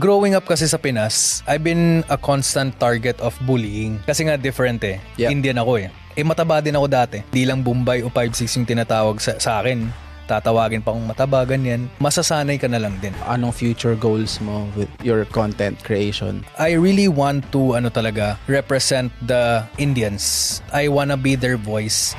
growing up kasi sa Pinas, I've been a constant target of bullying. Kasi nga different eh. Yep. Indian ako eh. Mataba din ako dati. Di lang Bombay o 5'6" yung tinatawag sa akin. Tatawagin pa akong mataba, ganyan. Masasanay ka na lang din. Anong future goals mo with your content creation? I really want to, represent the Indians. I wanna be their voice.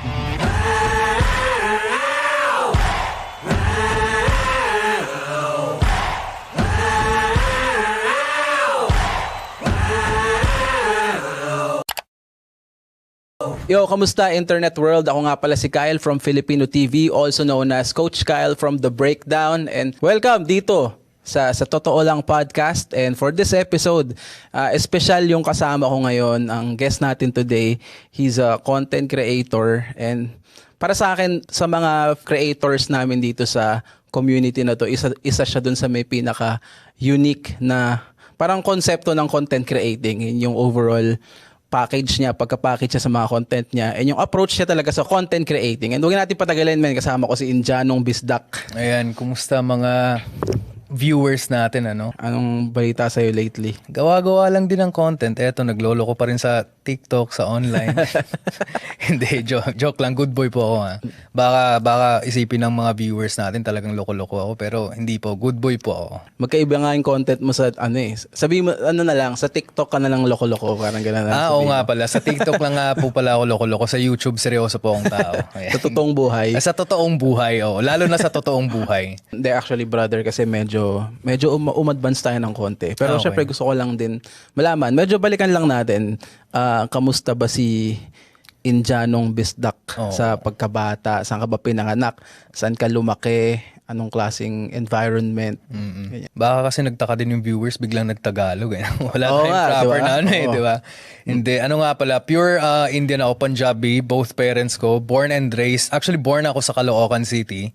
Yo, kamusta internet world? Ako nga pala si Kyle from Filipino TV, also known as Coach Kyle from The Breakdown. And welcome dito sa Totoo Lang Podcast. And for this episode, special yung kasama ko ngayon. Ang guest natin today, he's a content creator. And para sa akin, sa mga creators namin dito sa community na to, isa siya dun sa may pinaka-unique na parang konsepto ng content creating. Yung overall package niya, pagka-package siya sa mga content niya, and yung approach niya talaga sa content creating. And huwag natin patagalin, man. Kasama ko si Indianong Bisdak. Ayan, kumusta mga viewers natin, ano? Anong balita sa'yo lately? Gawa-gawa lang din ng content. Eto, naglolo ko pa rin sa TikTok, sa online. Hindi, joke lang. Good boy po ako, ha? Baka isipin ng mga viewers natin talagang loko-loko ako, pero hindi po. Good boy po ako. Magkaiba nga yung content mo sa, sabihin mo, na lang, sa TikTok ka na lang loko-loko, parang gano'n lang. Oo nga pala. Sa TikTok lang nga po pala ako loko-loko. Sa YouTube, seryoso po akong tao. Ayan. Sa totoong buhay. Sa totoong buhay, oh. Lalo na sa totoong buhay. Hindi, actually, brother, kasi medyo umadvance tayo ng konti. Pero Okay. syempre gusto ko lang din malaman. Medyo balikan lang natin, kamusta ba si Indianong Bisdak sa pagkabata? Saan ka ba pinanganak? Saan ka lumaki? Anong klaseng environment? Baka kasi nagtaka din yung viewers, biglang nagtagalog. Eh. Wala Oo tayong nga, proper diba? na di ba? Hindi, nga pala, pure Indian ako, Punjabi, both parents ko, born and raised. Actually, born ako sa Caloocan City.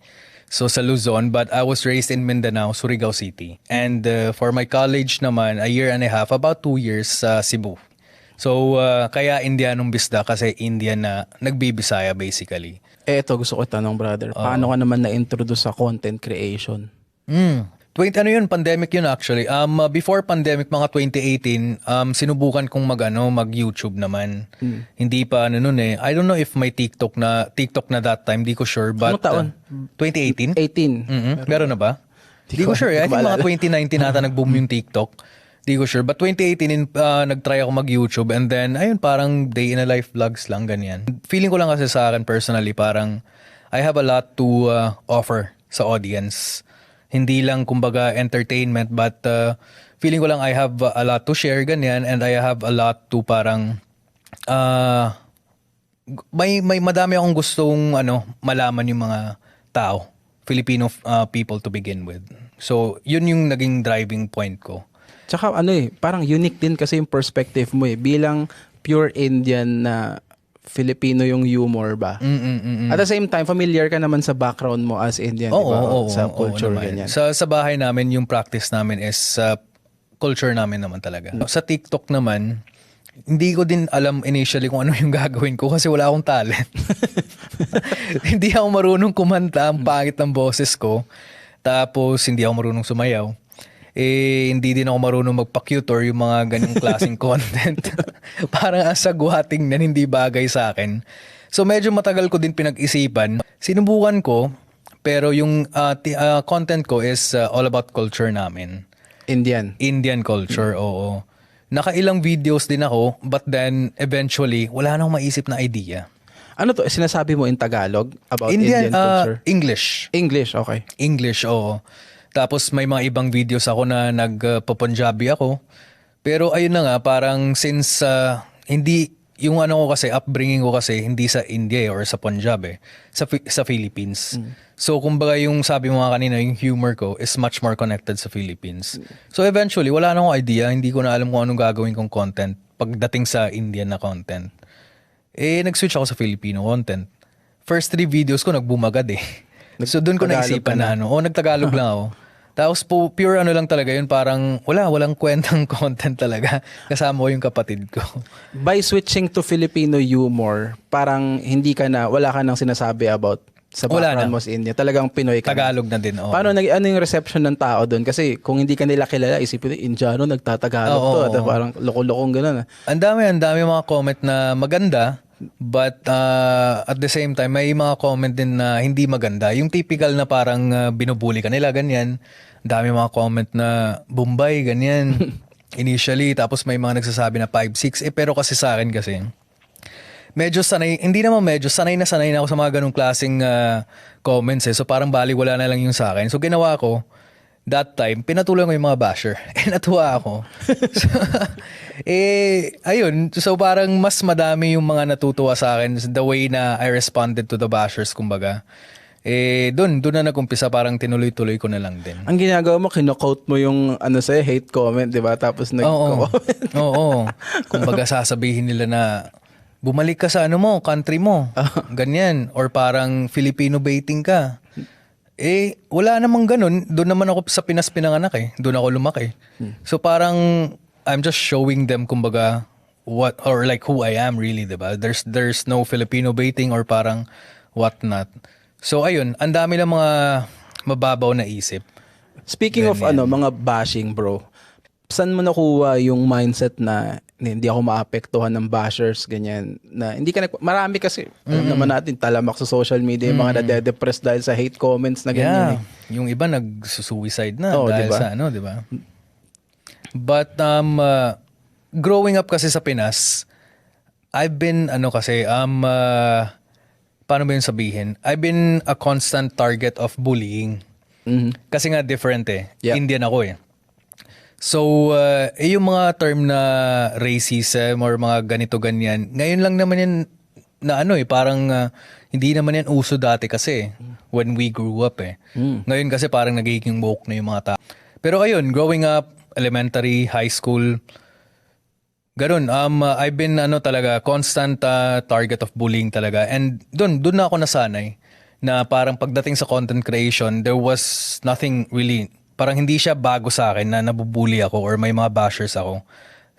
So sa Luzon, but I was raised in Mindanao, Surigao City. And for my college naman, a year and a half, about 2 years sa Cebu. So kaya Indianong Bisdak kasi Indian na nagbibisaya basically. Ito gusto ko itanong, brother. Paano ka naman na-introduce sa content creation? Pandemic yun actually. Before pandemic, mga 2018, sinubukan kong mag-YouTube naman. Hindi pa I don't know if may TikTok na that time, di ko sure. But, Anong taon? 2018? 18. Meron na ba? Di ko sure. I think mga 2019 nata nag-boom yung TikTok. Di ko sure. But 2018, nag-try ako mag-YouTube. And then, ayun, parang day in a life vlogs lang, ganyan. Feeling ko lang kasi sa akin personally, parang I have a lot to offer sa audience. Hindi lang kumbaga entertainment, but feeling ko lang I have a lot to share, ganyan, and I have a lot to parang may madami akong gustong malaman yung mga tao, Filipino people to begin with. So, yun yung naging driving point ko. Tsaka parang unique din kasi yung perspective mo bilang pure Indian na Filipino yung humor ba? At the same time, familiar ka naman sa background mo as Indian, diba? Sa culture, ganyan. Sa bahay namin, yung practice namin is culture namin naman talaga. Sa TikTok naman, hindi ko din alam initially kung ano yung gagawin ko kasi wala akong talent. Hindi ako marunong kumanta, ang pangit ng boses ko. Tapos, hindi ako marunong sumayaw. Hindi din ako marunong magpa-cute or yung mga ganyang klaseng content. Parang asagwating na hindi bagay sa akin. So medyo matagal ko din pinag-isipan. Sinubukan ko, pero yung content ko is all about culture namin. Indian culture, oo. Nakailang videos din ako, but then eventually, wala nang maisip na idea. Ano to? Sinasabi mo in Tagalog about Indian culture? English, okay. English, oo. Tapos may mga ibang videos ako na nagpa-Punjabi ako. Pero ayun na nga, parang since hindi, yung ko kasi, upbringing ko kasi, hindi sa India or sa Punjab sa Philippines. So kumbaga yung sabi mo nga kanina, yung humor ko is much more connected sa Philippines. So eventually, wala na akong idea, hindi ko na alam kung anong gagawin kong content pagdating sa Indian na content. Nag-switch ako sa Filipino content. First 3 videos ko, nagbumagad So doon ko naisipan na nagtagalog lang ako. Tapos pure lang talaga yun, parang walang kwentang content talaga. Kasama ko yung kapatid ko. By switching to Filipino humor, parang wala ka nang sinasabi about sa Wala background na. mo sa India. Talagang Pinoy ka. Tagalog na din. Oo. Paano ano yung reception ng tao doon? Kasi kung hindi ka nila kilala, isipin nila, Indiano, nagtatagalog Oo, to. oo. Parang loko-lokong gano'n. Ang dami mga comment na maganda, but at the same time, may mga comment din na hindi maganda. Yung typical na parang binubuli ka nila, ganyan. Ang dami mga comment na Bombay, ganyan. Initially, tapos may mga nagsasabi na 5-6. Pero kasi sa akin kasi, medyo sanay, hindi naman medyo, sanay na ako sa mga ganung klaseng comments So parang baliwala na lang yung sa akin. So ginawa ko, that time, pinatuloy ko yung mga basher. Natuwa ako. So, ayun. So parang mas madami yung mga natutuwa sa akin the way na I responded to the bashers, kumbaga. Doon na nag-umpisa, parang tinuloy-tuloy ko na lang din. Ang ginagawa mo, kino-quote mo yung sa'yo, hate comment, di ba? Tapos nag-comment. Oo. Kumbaga sasabihin nila na, bumalik ka sa country mo. Ganyan. Or parang Filipino baiting ka. Wala namang ganun. Doon naman ako sa Pinas pinanganak Doon ako lumaki. So parang, I'm just showing them, kumbaga, what, or like who I am really, diba? There's no Filipino baiting or parang whatnot. So ayun, ang dami lang mga mababaw na isip. Speaking of mga bashing, bro, saan mo nakuha yung mindset na hindi ako maapektuhan ng bashers, ganyan, na hindi ka marami kasi, alam naman natin, talamak sa social media, yung mga nade-depress dahil sa hate comments na ganyan. Yung iba nag-suicide na dahil diba? sa diba? But growing up kasi sa Pinas, I've been paano ba yung sabihin? I've been a constant target of bullying. Kasi nga different Yeah. Indian ako So, yung mga term na racism or mga ganito-ganyan, ngayon lang naman yan na parang hindi naman yan uso dati kasi when we grew up Ngayon kasi parang nagiging woke na yung mga tao. Pero ayun, growing up, elementary, high school, ganun. I've been talaga constant target of bullying talaga. And doon na ako nasanay na parang pagdating sa content creation, there was nothing really, parang hindi siya bago sa akin na nabubully ako or may mga bashers ako.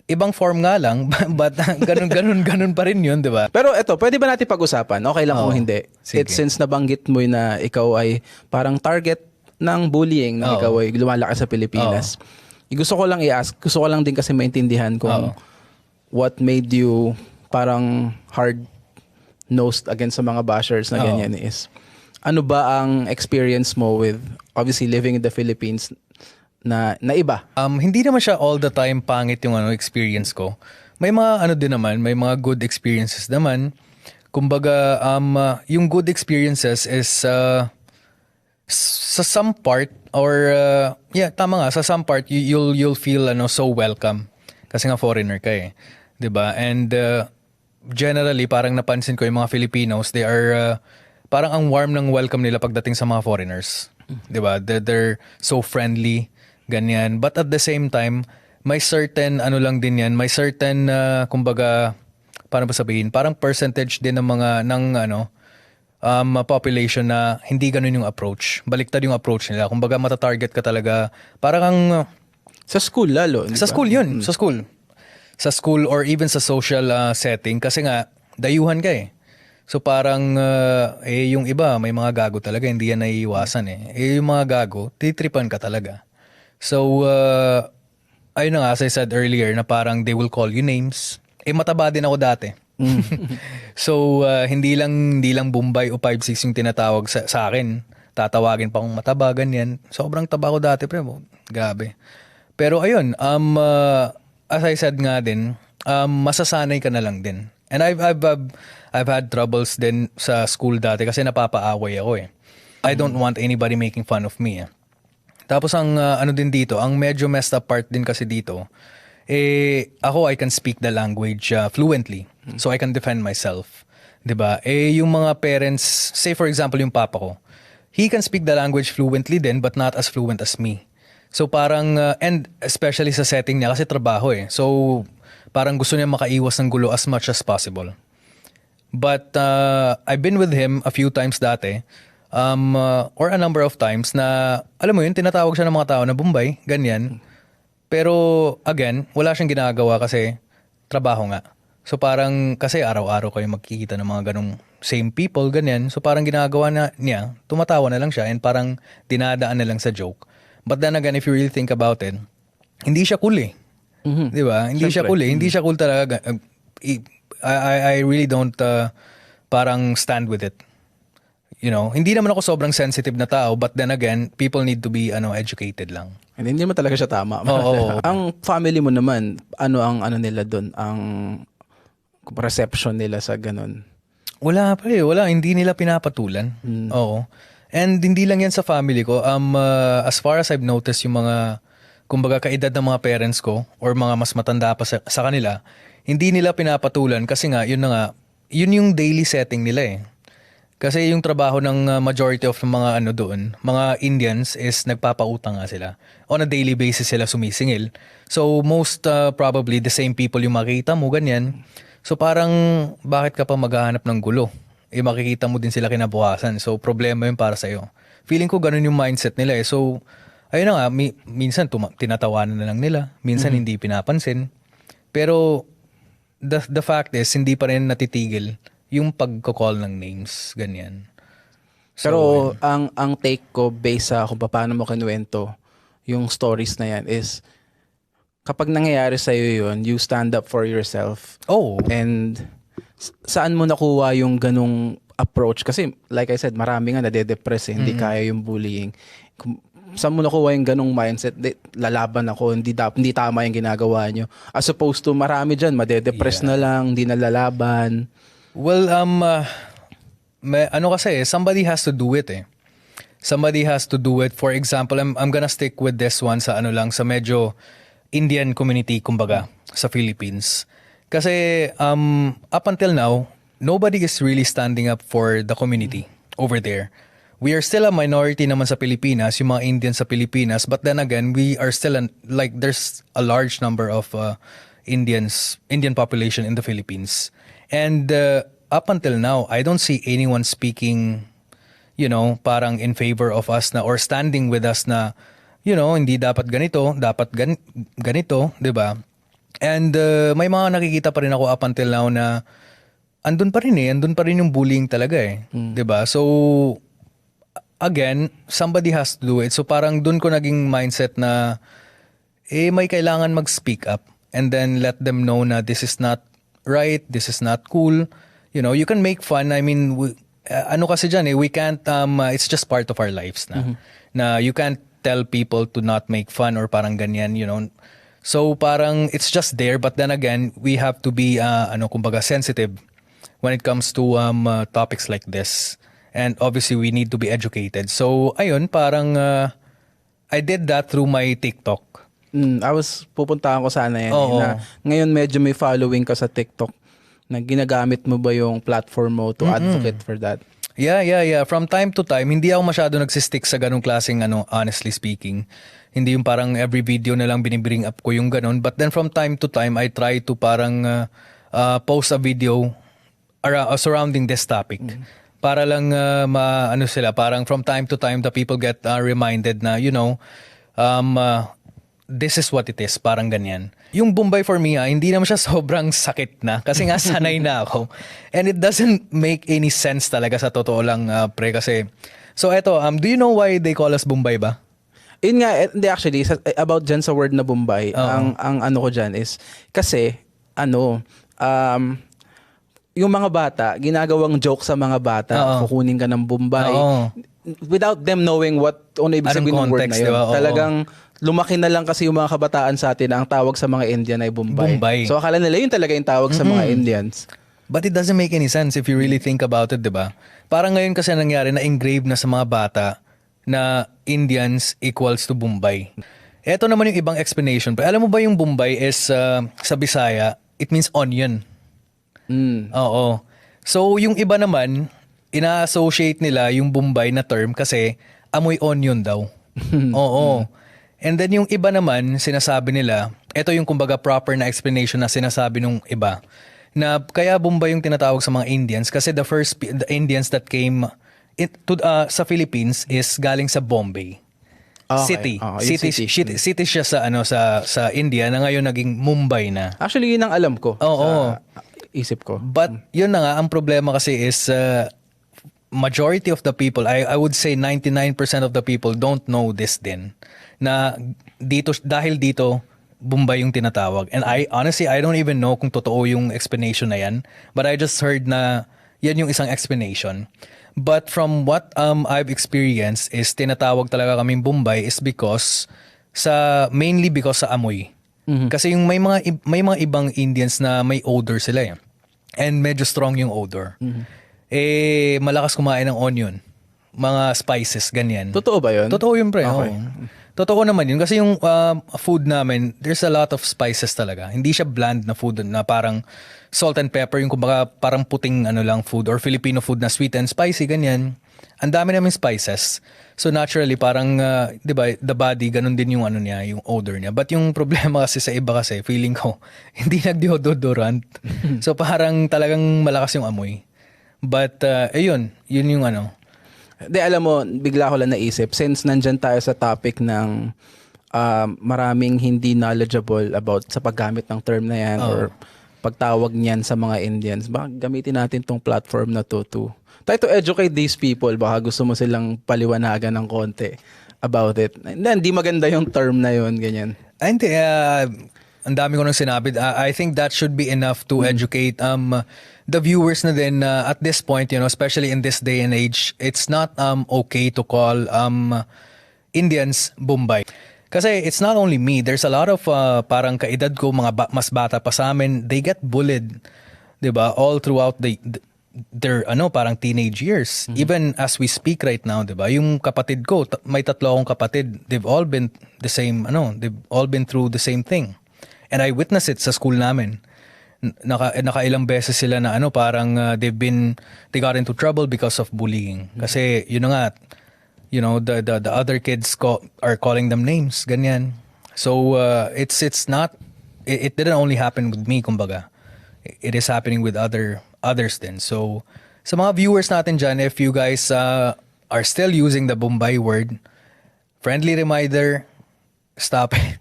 Ibang form nga lang, but ganun pa rin yun, di ba? Pero eto, pwede ba natin pag-usapan? Okay lang kung hindi. Sige. Since nabanggit mo na ikaw ay parang target ng bullying na ikaw ay lumalaki sa Pilipinas. Gusto ko lang i-ask, gusto ko lang din kasi maintindihan kung what made you parang hard-nosed against sa mga bashers na ganyan is. Ano ba ang experience mo with obviously living in the Philippines na iba? Hindi naman siya all the time pangit yung experience ko. May mga din naman, may mga good experiences naman. Kumbaga, yung good experiences is sa some part or tama nga, sa some part you'll feel so welcome kasi nga foreigner ka 'di ba? And generally parang napansin ko yung mga Filipinos, they are parang ang warm ng welcome nila pagdating sa mga foreigners. 'Di ba? They're so friendly, ganyan. But at the same time, may certain lang din yan, may certain kumbaga paano ba sabihin, parang percentage din ng mga population na hindi ganun yung approach. Baliktad yung approach nila. Kumbaga matatarget ka talaga. Parang sa school lalo. Sa school yun. Sa school. Sa school or even sa social setting. Kasi nga, dayuhan ka So parang yung iba, may mga gago talaga. Hindi yan naiiwasan yung mga gago, titripan ka talaga. So, ayun na nga, as I said earlier, na parang they will call you names. Mataba din ako dati. So, hindi lang Bombay o 5'6" yung tinatawag sa akin. Tatawagin pa akong mataba, ganyan. Sobrang taba ko dati, pre. Grabe. Pero ayun, as I said nga din, masasanay ka na lang din. And I've had troubles din sa school dati kasi napapaaway ako I don't want anybody making fun of me Tapos ang din dito, ang medyo messed up part din kasi dito, ako I can speak the language fluently. So I can defend myself. 'Di ba? Yung mga parents, say for example yung papa ko, he can speak the language fluently din but not as fluent as me. So parang and especially sa setting niya kasi trabaho So parang gusto niya makaiwas ng gulo as much as possible. But I've been with him a few times dati, or a number of times na, alam mo yun, tinatawag siya ng mga tao na Bombay, ganyan. Pero again, wala siyang ginagawa kasi trabaho nga. So parang kasi araw-araw kayo magkikita ng mga ganong same people, ganyan. So parang ginagawa na niya, tumatawa na lang siya and parang dinadaan na lang sa joke. But then again, if you really think about it, hindi siya cool eh. Di ba? Hindi siya cool eh. Hindi siya cool talaga. I really don't parang stand with it. You know, hindi naman ako sobrang sensitive na tao, but then again, people need to be educated lang. And hindi naman talaga siya tama. Oo. Ang family mo naman, ang nila doon, ang reception nila sa ganun. Wala pa eh. Wala. Hindi nila pinapatulan. Oo. And hindi lang yan sa family ko. As far as I've noticed, yung mga, kumbaga, kaedad ng mga parents ko or mga mas matanda pa sa kanila, hindi nila pinapatulan kasi nga, yun na nga, yun yung daily setting nila eh. Kasi yung trabaho ng majority of mga doon, mga Indians is nagpapautang nga sila. On a daily basis sila sumisingil. So most probably the same people yung makita mo, ganyan. So parang bakit ka pa maghahanap ng gulo? Makikita mo din sila kinabukasan. So problema yun para sa'yo. Feeling ko ganun yung mindset nila eh. So ayun na nga, minsan tinatawanan na lang nila. Minsan hindi pinapansin. Pero the fact is, hindi pa rin natitigil yung pagko-call ng names, ganyan. So, pero ang take ko based sa kung paano mo kinuwento yung stories na yan is kapag nangyayari sa iyo yun, you stand up for yourself. Oh. And saan mo nakuha yung ganung approach? Kasi like I said, marami nga nade-depress eh, hindi kaya yung bullying. Saan mo nakuha yung ganung mindset? Lalaban ako, hindi tama yung ginagawa nyo. As opposed to marami dyan, made-depress na lang, hindi na lalaban. Well, kasi, somebody has to do it eh. Somebody has to do it. For example, I'm gonna stick with this one sa sa medyo Indian community, kumbaga, sa Philippines. Kasi, up until now, nobody is really standing up for the community over there. We are still a minority naman sa Pilipinas, yung mga Indians sa Pilipinas, but then again, we are still, there's a large number of Indian population in the Philippines. And up until now, I don't see anyone speaking, parang in favor of us na or standing with us na, hindi dapat ganito, dapat ganito, 'di ba? And may mga nakikita pa rin ako up until now na andun pa rin yung bullying talaga eh, 'di ba? So again, somebody has to do it. So parang dun ko naging mindset na may kailangan mag-speak up and then let them know na this is not right, this is not cool. You can make fun. I mean, kasi dyan we can't, it's just part of our lives na. Na you can't tell people to not make fun or parang ganyan, So parang it's just there, but then again, we have to be, kumbaga sensitive when it comes to topics like this. And obviously, we need to be educated. So, ayun, parang I did that through my TikTok. Pupuntahan ko sana yan. Na ngayon medyo may following ka sa TikTok. Na ginagamit mo ba yung platform mo to advocate for that? Yeah. From time to time, hindi ako masyado nagsistick sa ganung klaseng honestly speaking. Hindi yung parang every video na lang binibring up ko yung ganun. But then from time to time, I try to parang post a video surrounding this topic. Para lang parang from time to time the people get reminded na this is what it is, parang ganyan. Yung Bombay for me hindi naman siya sobrang sakit na kasi nga sanay na ako. And it doesn't make any sense talaga sa totoo lang pre kasi. So eto, do you know why they call us Bombay ba? Yun nga, hindi actually about dyan sa word na Bombay, ang ko dyan is kasi yung mga bata, ginagawang joke sa mga bata, kukunin ka ng Bombay. Without them knowing ibig sabihin ng word na yun. Diba? Talagang lumaki na lang kasi yung mga kabataan sa atin na ang tawag sa mga Indian ay Bombay. So akala nila yun talaga yung tawag sa mga Indians. But it doesn't make any sense if you really think about it, diba? Parang ngayon kasi nangyari na engrave na sa mga bata na Indians equals to Bombay. Ito naman yung ibang explanation. Alam mo ba yung Bombay is sa Bisaya, it means onion. Oo. So yung iba naman, ina-associate nila yung Bombay na term kasi amoy onion daw. Oo. And then yung iba naman, sinasabi nila, ito yung kumbaga proper na explanation na sinasabi nung iba, na kaya Bombay yung tinatawag sa mga Indians kasi the Indians that came sa Philippines is galing sa Bombay. Okay. City siya sa India na ngayon naging Mumbai na. Actually, yun ang alam ko. Oo. isip ko. But yun na nga, ang problema kasi is majority of the people, I would say 99% of the people don't know this din. Na dahil dito, Bombay yung tinatawag. And honestly, I don't even know kung totoo yung explanation na yan. But I just heard na yan yung isang explanation. But from what I've experienced is tinatawag talaga kaming Bombay is mainly because sa amoy. Kasi yung may mga ibang Indians na may odor sila eh. And medyo strong yung odor. Malakas kumain ng onion, mga spices, ganyan. Totoo ba yun? Totoo yun, pre. Okay. Oo. Totoo naman yun. Kasi yung food namin, there's a lot of spices talaga. Hindi siya bland na food na parang salt and pepper, yung kumbaga parang puting lang food or Filipino food na sweet and spicy, ganyan. Ang dami namin spices. So naturally, parang, di ba, the body, ganun din yung niya, yung odor niya. But yung problema kasi sa iba kasi, feeling ko, hindi nag-deodorant. So parang talagang malakas yung amoy. But, yun yung Alam mo, bigla ko lang naisip, since nandyan tayo sa topic ng maraming hindi knowledgeable about sa paggamit ng term na yan or pagtawag niyan sa mga Indians, baka gamitin natin tong platform na to educate these people. Baka gusto mo silang paliwanagan ng konti about it. Hindi maganda yung term na yun, ganyan. Hindi, ang dami ko nang sinabi. I think that should be enough to educate the viewers na din at this point, especially in this day and age, it's not okay to call Indians Bombay. Kasi it's not only me. There's a lot of parang kaedad ko, mga mas bata pa sa amin, they get bullied, 'di ba? All throughout their parang teenage years. Even as we speak right now, 'di ba? Yung kapatid ko, may 3 akong kapatid. They've all been the same, they've all been through the same thing. And I witnessed it sa school namin. Nakailang beses sila na parang they got into trouble because of bullying. Kasi yun na nga, the other kids are calling them names, ganyan. So it's not, it didn't only happen with me, kumbaga. It is happening with others din. So sa mga viewers natin dyan, if you guys are still using the Bombay word, friendly reminder, stop it.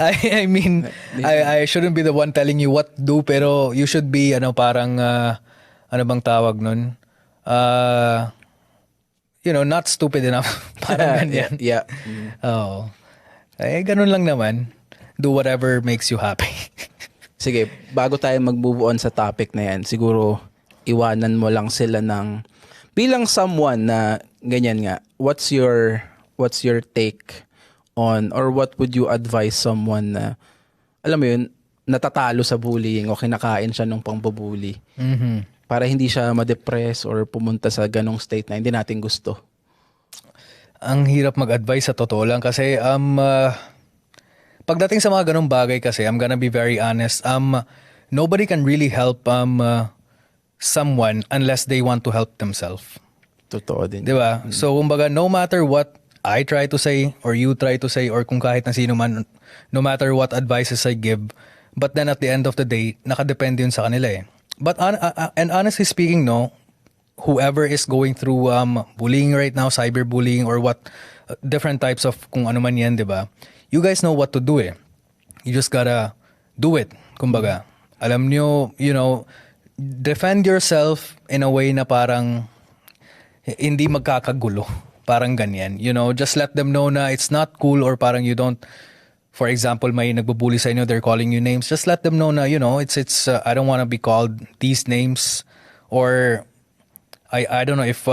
I mean, I shouldn't be the one telling you what to do, pero you should be parang ano bang tawag nun? Not stupid enough. Parang ganyan. Yeah. Oo. Ganun lang naman. Do whatever makes you happy. Sige, bago tayo mag-move on sa topic na yan, siguro iwanan mo lang sila ng bilang someone na ganyan nga. What's your take on, or what would you advise someone na, alam mo yun, natatalo sa bullying o kinakain siya ng pangbubully para hindi siya ma-depress or pumunta sa ganong state na hindi natin gusto? Ang hirap mag-advise sa totoo lang kasi pagdating sa mga ganong bagay kasi, I'm gonna be very honest, nobody can really help someone unless they want to help themselves. Totoo din. Diba? So, kumbaga, no matter what I try to say or you try to say or kung kahit na sino man, no matter what advices I give, but then at the end of the day, nakadepende yun sa kanila eh. But and honestly speaking, no, whoever is going through bullying right now, cyberbullying or what, different types of kung ano man yan, diba? You guys know what to do eh. You just gotta do it. Kumbaga, alam nyo, defend yourself in a way na parang hindi magkakagulo. Parang ganyan. Just let them know na it's not cool or parang you don't, for example, may nagbubully sa inyo, they're calling you names. Just let them know na, it's I don't want to be called these names, or I don't know if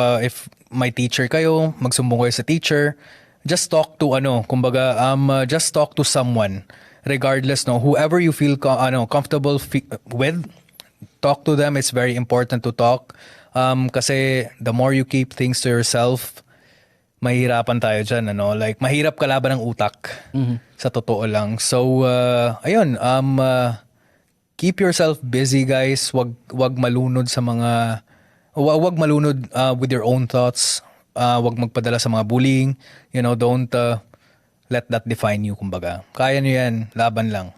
my teacher kayo, magsumbong kayo sa teacher, just talk to kumbaga just talk to someone regardless, no, whoever you feel comfortable with, talk to them. It's very important to talk kasi the more you keep things to yourself, mahirapan tayo dyan, like mahirap kalaban ng utak sa totoo lang. So ayun, keep yourself busy, guys. Wag malunod sa mga wag malunod with your own thoughts. Wag magpadala sa mga bullying. Don't let that define you, kumbaga. Kaya nyo yan, laban lang.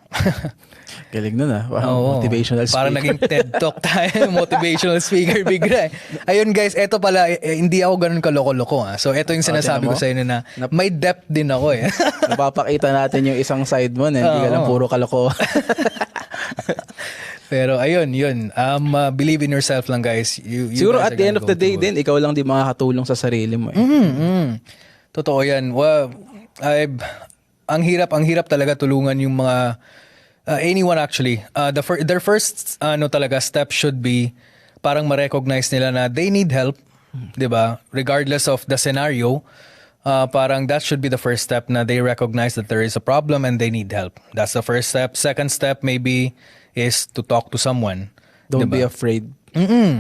Galing nun wow, motivational speaker. Parang naging TED Talk tayo, motivational speaker bigla. Ayun guys, eto pala, hindi ako ganun kaloko-loko. So eto yung sinasabi ko sa inyo na may depth din ako eh. Napapakita natin yung isang side mo na hindi ka lang puro kaloko. Pero ayun, yun. Believe in yourself lang, guys. You Siguro guys at are the end gonna of the go day through it. din, ikaw lang di makakatulong sa sarili mo eh. Totoo yan. Well, ang hirap talaga tulungan yung mga anyone actually. Their first talaga step should be parang ma-recognize nila na they need help, 'di ba? Regardless of the scenario, parang that should be the first step na they recognize that there is a problem and they need help. That's the first step. Second step maybe is to talk to someone. Don't 'Di be ba? afraid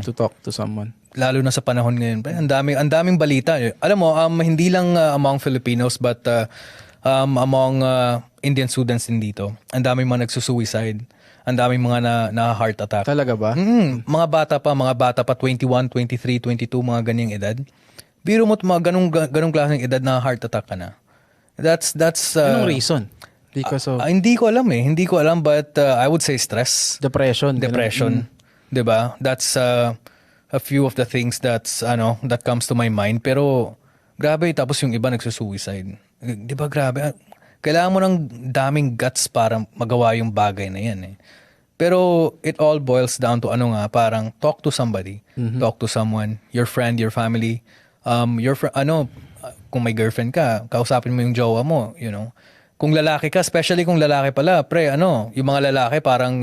to talk to someone. Lalo na sa panahon ngayon. Ang daming balita. Alam mo, hindi lang among Filipinos but among Indian students din dito. Ang daming mga nagsusuicide. Ang daming mga na heart attack. Talaga ba? Mga bata pa 21, 23, 22, mga ganyang edad. Biro mo't mga ganung klaseng edad na heart attack ka na. That's Anong reason? Because of hindi ko alam but I would say stress. depression. Depression. 'Di ba? That's a few of the things that comes to my mind, pero grabe, tapos yung iba nagsusuicide. 'Di ba, grabe? Kailangan mo ng daming guts para magawa yung bagay na 'yan eh. Pero it all boils down to parang talk to somebody. Talk to someone, your friend, your family, kung may girlfriend ka, kausapin mo yung jowa mo, you know. Kung lalaki ka, especially kung lalaki pala, yung mga lalaki parang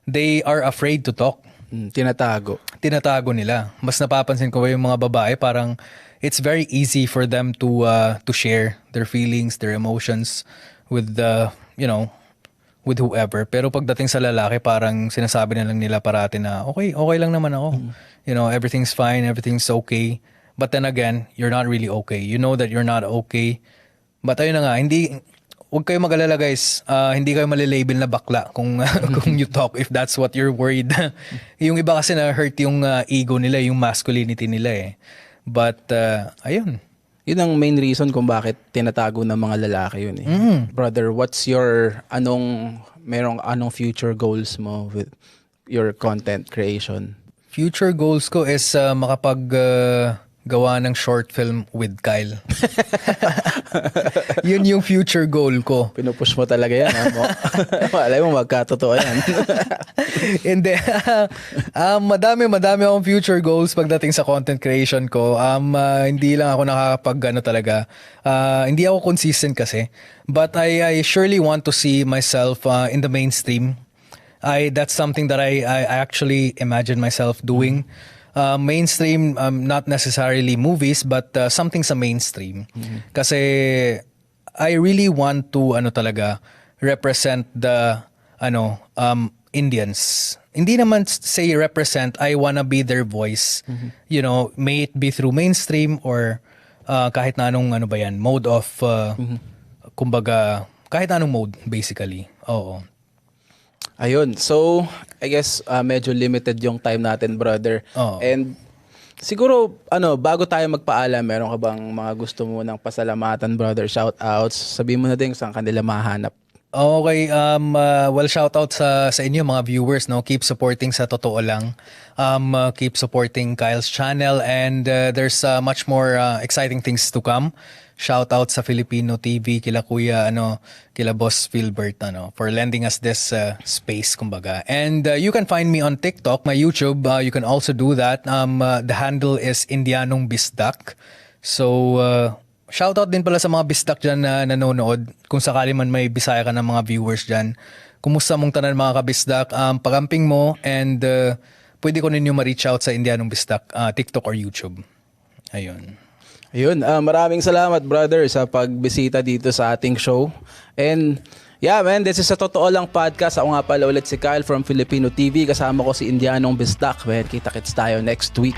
they are afraid to talk. Tinatago nila. Mas napapansin ko yung mga babae parang it's very easy for them to share their feelings, their emotions with with whoever. Pero pagdating sa lalaki parang sinasabi na lang nila parati na okay lang naman ako. You know, everything's fine, everything's okay. But then again, you're not really okay. You know that you're not okay. But ayun na nga, huwag kayo mag-alala guys, hindi kayo malilabel na bakla kung kung you talk if that's what you're worried. Yung iba kasi na-hurt yung ego nila, yung masculinity nila eh. But, ayun. Yun ang main reason kung bakit tinatago ng mga lalaki yun eh. Brother, what's your, anong future goals mo with your content creation? Future goals ko is gawa ng short film with Kyle. Yun yung future goal ko. Pinupush mo talaga yan. Alam mo, magkatotoo yan. Hindi. Madami akong future goals pagdating sa content creation ko. Hindi lang ako nakakapag talaga. Hindi ako consistent kasi. But I surely want to see myself in the mainstream. That's something that I actually imagine myself doing. Mainstream, not necessarily movies, but something sa mainstream. Kasi I really want to talaga represent the Indians. Hindi naman say represent, I wanna be their voice. You know, may it be through mainstream or kahit na anong mode of kumbaga kahit anong mode basically. Oo. Ayun. So, I guess medyo limited yung time natin, brother. Oo. And siguro, bago tayo magpaalam, meron ka bang mga gusto mo ng pasalamatan, brother? Shoutouts. Sabihin mo na din saan kanila mahanap. Okay, well, shoutout sa inyo mga viewers, no. Keep supporting Sa Totoo Lang. Keep supporting Kyle's channel and there's much more exciting things to come. Shoutout sa Filipino TV kila Kuya kila Boss Philbert for lending us this space kumbaga. And you can find me on TikTok, my YouTube, you can also do that. The handle is Indianong Bisdak. So shoutout din pala sa mga Bisdak dyan na nanonood. Kung sakali man may Bisaya ka ng mga viewers dyan, kumusta mong tanan mga kabisdak, pagamping mo and pwede ko ninyo ma-reach out sa Indianong Bisdak, TikTok or YouTube. Ayun. Maraming salamat, brother, sa pagbisita dito sa ating show. And yeah, man, this is Sa Totoo Lang Podcast. Ako nga pala ulit si Kyle from Filipino TV. Kasama ko si Indianong Bisdak. Man, kita-kits tayo next week.